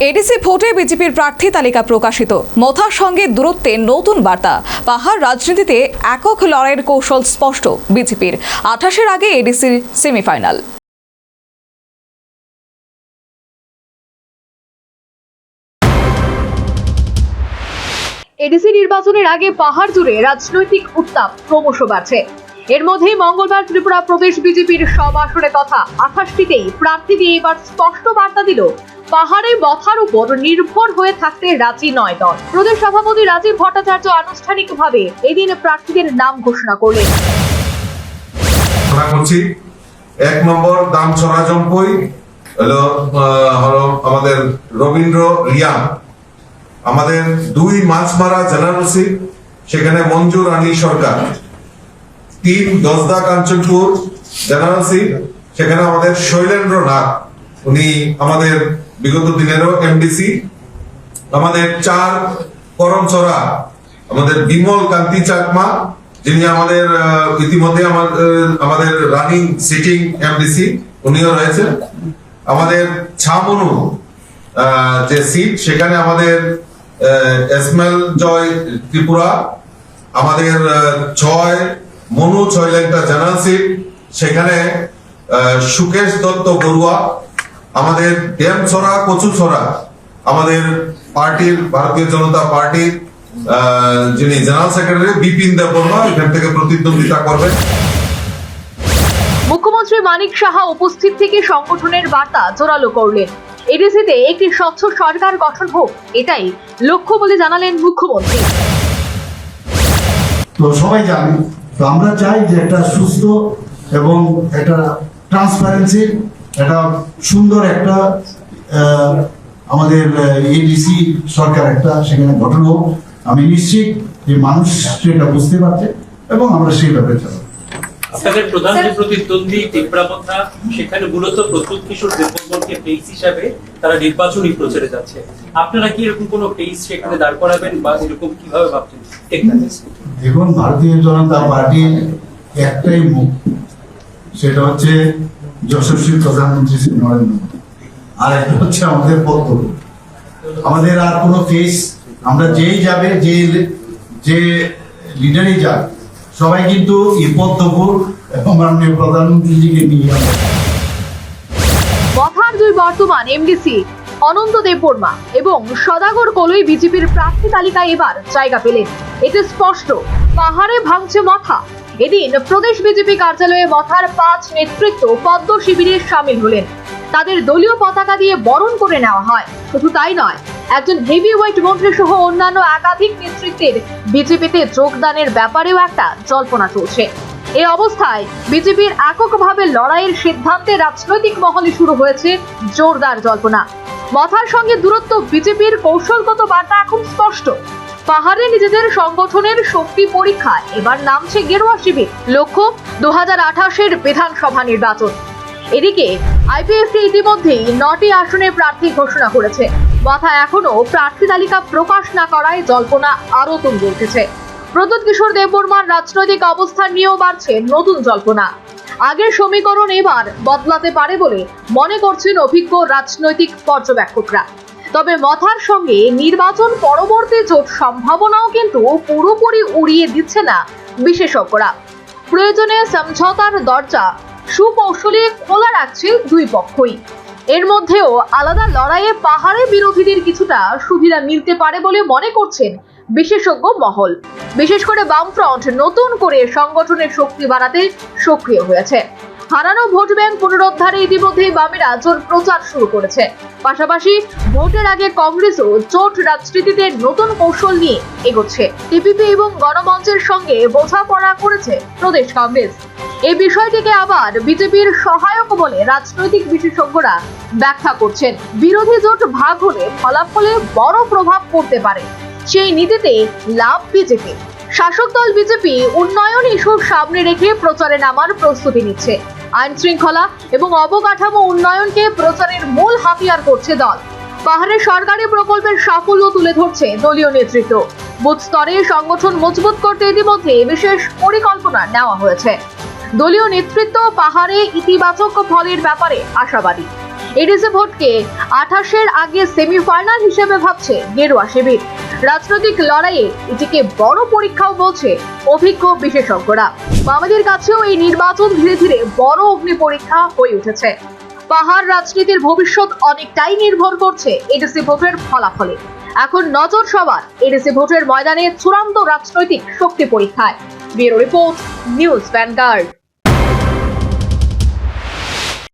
ADC ভোটে বিজেপির প্রার্থী তালিকা প্রকাশিত। মথার সঙ্গে দূরত্বে নতুন বার্তা। পাহাড় রাজনীতিতে একক লড়াইয়ের কৌশল স্পষ্ট বিজেপির। 28-এর আগে এডিসির সেমিফাইনাল। এডিসি নির্বাচনের আগে পাহাড় জুড়ে রাজনৈতিক উত্তাপ ক্রমশ বাড়ছে। এর মধ্যেই মঙ্গলবার ত্রিপুরা প্রদেশ বিজেপির সব আসনে তথা 28টিতেই প্রার্থী দিয়ে এবার স্পষ্ট বার্তা দিল পাহাড়ে মথার উপর নির্ভর হয়ে থাকতে রাজি নয় দল। প্রদেশ সভাপতি রাজীব ভট্টাচার্য আনুষ্ঠানিকভাবে এদিন প্রার্থীদের নাম ঘোষণা করলেন। 1 নম্বর দামছড়া জম্পই হলো আমাদের রবীন্দ্র রিয়াং। আমাদের 2 মাছমারা জেনারেল সিট, সেখানে মঞ্জু রানী সরকার। 3 দশদা কাঞ্চনপুর জেনারেল সিট, সেখানে আমাদের শৈলেন্দ্র নাথ, উনি আমাদের বিগত দিনেরও এমডিসি। আমাদের 4 করমছড়া আমাদের বিমল কান্তি চাকমা, যিনি আমাদের ইতিমধ্যে আমাদের রানিং সিটিং এমডিসি, উনিও রয়েছেন। আমাদের ছামনু যে সিট, সেখানে আমাদের এসমেল জয় ত্রিপুরা। আমাদের 6 মনু ছয়লেন্টা জেনারেল সিট, সেখানে সুকেশ দত্ত বড়ুয়া। আমাদের ডেমছড়া কচুছড়া আমাদের পার্টির ভারতীয় জনতা পার্টির যিনি জেনারেল সেক্রেটারি বিপিন দেববর্মা এখান থেকে প্রতিদ্বন্দ্বিতা করবেন। মুখ্যমন্ত্রী মানিক সাহা উপস্থিত থেকে সংগঠনের বার্তা জোরালো করলেন। এডিসিতে একটি স্বচ্ছ সরকার গঠন হোক, এটাই লক্ষ্য বলে জানালেন মুখ্যমন্ত্রী। তো সবাই জানে, তো আমরা চাই যে একটা সুস্থ এবং একটা ট্রান্সপারেন্সি, একটা সুন্দর একটা আমাদের এডিসি সরকার একটা সেখানে গঠন হোক। আমি নিশ্চিত যে মানুষ সেটা বুঝতে পারছে এবং আমরা সেইভাবে চালাবো। আপনাদের প্রধান যে প্রতিদ্বন্দ্বী তীব্রাপথা, সেখানে মূলত প্রস্তুত কিশোর দেববর্মাকে পেইস হিসাবে তারা নির্বাচনী প্রচারে যাচ্ছে। আপনারা কি এরকম কোনো পেইস সেখানে দাঁড় করাবেন বা এরকম কিভাবে ভাবছেন? দেখুন, ভারতীয় জনতা পার্টির একটাই মুখ, সেটা হচ্ছে যশস্বী প্রধানমন্ত্রী শ্রী নরেন্দ্র মোদী, আর একটা হচ্ছে আমাদের পদ্ম। আমাদের আর কোনো ফেস, আমরা যেই যাবে, যে লিডারই যাক, সবাই কিন্তু এই পদ্মপুর এবং মাননীয় প্রধানমন্ত্রীজিকে নিয়ে যাবে। মথার 2 বর্তমান এমডিসি অনন্ত দেববর্মা এবং সদাগর কলই বিজেপির প্রার্থী তালিকায় এবার জায়গা পেলেন। এতে স্পষ্ট পাহাড়ে ভাঙছে মথা। এদিন প্রদেশ বিজেপি কার্যালয়ে মথার 5 নেতৃত্ব পদ্ম শিবিরে সামিল হলেন। তাদের দলীয় পতাকা দিয়ে বরণ করে নেওয়া হয়। শুধু তাই নয়, একজন হেভিওয়েট মন্ত্রী সহ অন্যান্য একাধিক নেতৃত্বের বিজেপিতে যোগদানের ব্যাপারেও একটা জল্পনা চলছে। এই অবস্থায় বিজেপির এককভাবে লড়াইয়ের সিদ্ধান্তে রাজনৈতিক মহলে শুরু হয়েছে জোরদার জল্পনা। মথার সঙ্গে দূরত্ব বিজেপির কৌশলগত বার্তা এখন স্পষ্ট। পাহাড়ে নিজেদের সংগঠনের শক্তি পরীক্ষা এবার নামছে গেরুয়া শিবির। লক্ষ্য 2028-এর বিধানসভা নির্বাচন। এদিকে আইপিএফটি ইতিমধ্যেই 9টি আসনে প্রার্থী ঘোষণা করেছে। মথা এখনো প্রার্থী তালিকা প্রকাশ না করায় জল্পনা আরো তুঙ্গে উঠেছে। প্রদ্যোৎ কিশোর দেববর্মার রাজনৈতিক অবস্থান নিয়েও বাড়ছে নতুন জল্পনা। আগের সমীকরণ এবার বদলাতে পারে বলে মনে করছেন অভিজ্ঞ রাজনৈতিক পর্যবেক্ষকরা। তবে মথার সঙ্গে নির্বাচন পরবর্তী জোট সম্ভাবনাও কিন্তু পুরোপুরি উড়িয়ে দিচ্ছে না বিশেষজ্ঞরা। প্রয়োজনে সমঝোতার দরজা সুকৌশলে খোলা রাখছে 2 পক্ষই। এর মধ্যেও আলাদা লড়াইয়ে পাহাড়ে বিরোধীদের কিছুটা সুবিধা মিলতে পারে বলে মনে করছেন বিশেষজ্ঞ মহল। বিশেষ করে বামফ্রন্ট নতুন করে সংগঠনের শক্তি বাড়াতে সক্রিয় হয়েছে। হারানো ভোট ব্যাংক পুনরুদ্ধারে ইতিমধ্যেই বামেরা জোর প্রচার শুরু করেছে। পাশাপাশি ভোটের আগে কংগ্রেসও জোট রাজনীতিতে নতুন কৌশল নিয়ে এগোচ্ছে। টিপিপি এবং গণমঞ্চের সঙ্গে বোঝাপড়া করেছে প্রদেশ কংগ্রেস। এই বিষয়টিকে আবার বিজেপির সহায়ক বলে রাজনৈতিক বিশেষজ্ঞরা ব্যাখ্যা করছেন। বিরোধী জোট ভাগ হলে ফলাফলে বড় প্রভাব পড়তে পারে, সেই নীতিতে লাভ বিজেপি। শাসক দল বিজেপি উন্নয়ন ইস্যুর সামনে রেখে প্রচারে নামার প্রস্তুতি নিচ্ছে। আইন শৃঙ্খলা এবং অবকাঠামো উন্নয়নকে প্রচারের মূল হাতিয়ার করছে দল। পাহাড়ে সরকারি প্রকল্পের সাফল্য তুলে ধরছে দলীয় নেতৃত্ব। বুথ স্তরে সংগঠন মজবুত করতে ইতিমধ্যে বিশেষ পরিকল্পনা নেওয়া হয়েছে। দলীয় নেতৃত্ব পাহাড়ে ইতিবাচক ফলের ব্যাপারে আশাবাদী। এডিসি ভোটকে 28-এর আগে সেমিফাইনাল হিসেবে ভাবছে গেরুয়া শিবির। রাজনৈতিক লড়াইয়ে এটিকে বড় পরীক্ষাও বলছে অভিজ্ঞ বিশেষজ্ঞরা। বামেদের কাছেও এই নির্বাচন ধীরে ধীরে বড় অগ্নি পরীক্ষা হয়ে উঠেছে। পাহাড় রাজনীতির ভবিষ্যৎ অনেকটাই নির্ভর করছে এডিসি ভোটের ফলাফলে। এখন নজর সবার এডিসি ভোটের ময়দানে চূড়ান্ত রাজনৈতিক শক্তি পরীক্ষায়। Bureau report, news vanguard.